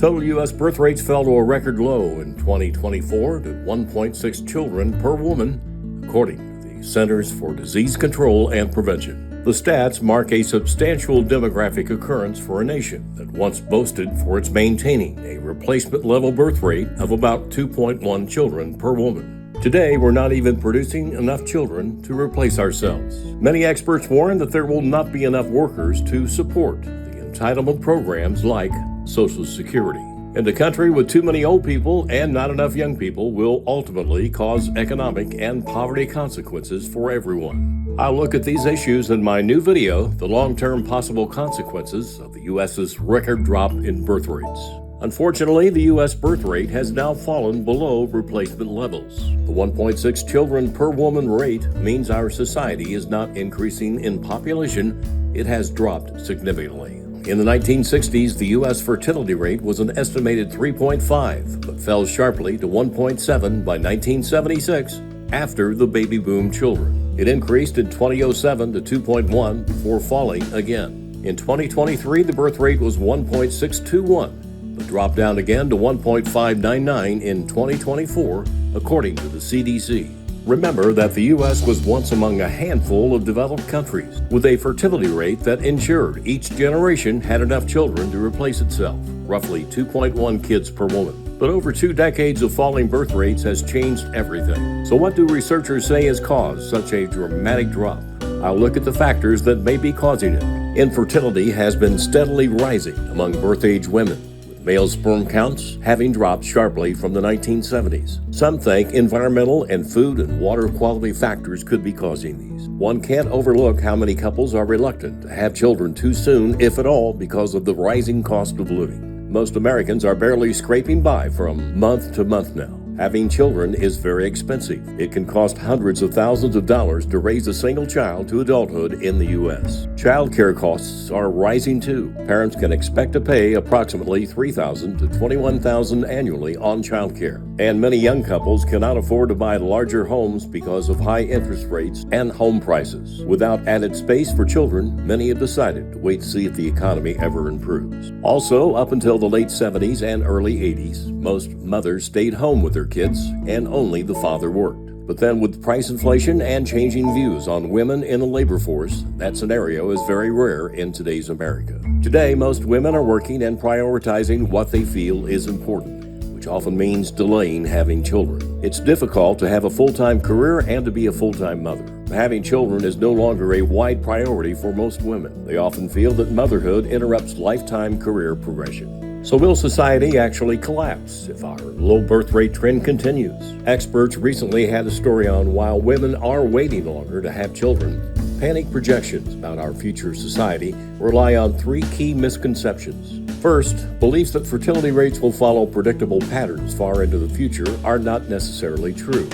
Total U.S. birth rates fell to a record low in 2024 to 1.6 children per woman, according to the Centers for Disease Control and Prevention. The stats mark a substantial demographic occurrence for a nation that once boasted for its maintaining a replacement-level birth rate of about 2.1 children per woman. Today, we're not even producing enough children to replace ourselves. Many experts warn that there will not be enough workers to support the entitlement programs like Social Security. And a country with too many old people and not enough young people will ultimately cause economic and poverty consequences for everyone. I'll look at these issues in my new video, The Long-Term Possible Consequences of the U.S.'s Record Drop in Birth Rates. Unfortunately, the U.S. birth rate has now fallen below replacement levels. The 1.6 children per woman rate means our society is not increasing in population, it has dropped significantly. In the 1960s, the U.S. fertility rate was an estimated 3.5, but fell sharply to 1.7 by 1976 after the baby boom children. It increased in 2007 to 2.1 before falling again. In 2023, the birth rate was 1.621, but dropped down again to 1.599 in 2024, according to the CDC. Remember that the U.S. was once among a handful of developed countries with a fertility rate that ensured each generation had enough children to replace itself, roughly 2.1 kids per woman. But over 2 decades of falling birth rates has changed everything. So what do researchers say has caused such a dramatic drop? I'll look at the factors that may be causing it. Infertility has been steadily rising among birth-age women, male sperm counts having dropped sharply from the 1970s. Some think environmental and food and water quality factors could be causing these. One can't overlook how many couples are reluctant to have children too soon, if at all, because of the rising cost of living. Most Americans are barely scraping by from month to month now. Having children is very expensive. It can cost hundreds of thousands of dollars to raise a single child to adulthood in the U.S. Child care costs are rising too. Parents can expect to pay approximately $3,000 to $21,000 annually on child care. And many young couples cannot afford to buy larger homes because of high interest rates and home prices. Without added space for children, many have decided to wait to see if the economy ever improves. Also, up until the late 70s and early 80s, most mothers stayed home with their kids, and only the father worked. But then with price inflation and changing views on women in the labor force, that scenario is very rare in today's America. Today, most women are working and prioritizing what they feel is important, which often means delaying having children. It's difficult to have a full-time career and to be a full-time mother. Having children is no longer a wide priority for most women. They often feel that motherhood interrupts lifetime career progression. So will society actually collapse if our low birth rate trend continues? Experts recently had a story on while women are waiting longer to have children, panic projections about our future society rely on 3 key misconceptions. First, beliefs that fertility rates will follow predictable patterns far into the future are not necessarily true.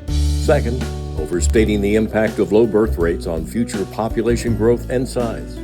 Second, overstating the impact of low birth rates on future population growth and size.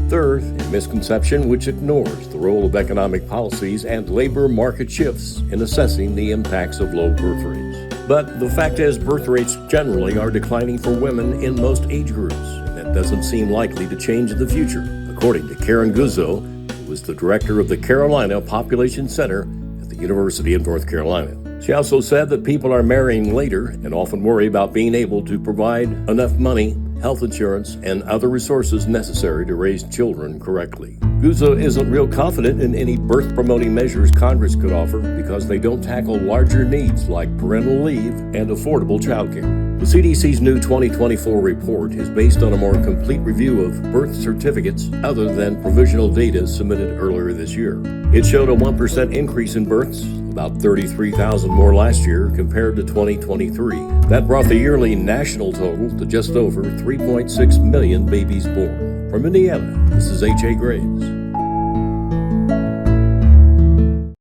Third, a misconception which ignores the role of economic policies and labor market shifts in assessing the impacts of low birth rates. But the fact is, birth rates generally are declining for women in most age groups, and that doesn't seem likely to change in the future, according to Karen Guzzo, who is the director of the Carolina Population Center at the University of North Carolina. She also said that people are marrying later and often worry about being able to provide enough money, health insurance, and other resources necessary to raise children correctly. Guzzo isn't real confident in any birth-promoting measures Congress could offer because they don't tackle larger needs like parental leave and affordable childcare. The CDC's new 2024 report is based on a more complete review of birth certificates other than provisional data submitted earlier this year. It showed a 1% increase in births, about 33,000 more last year compared to 2023. That brought the yearly national total to just over 3.6 million babies born. From Indiana, this is H.A. Graves.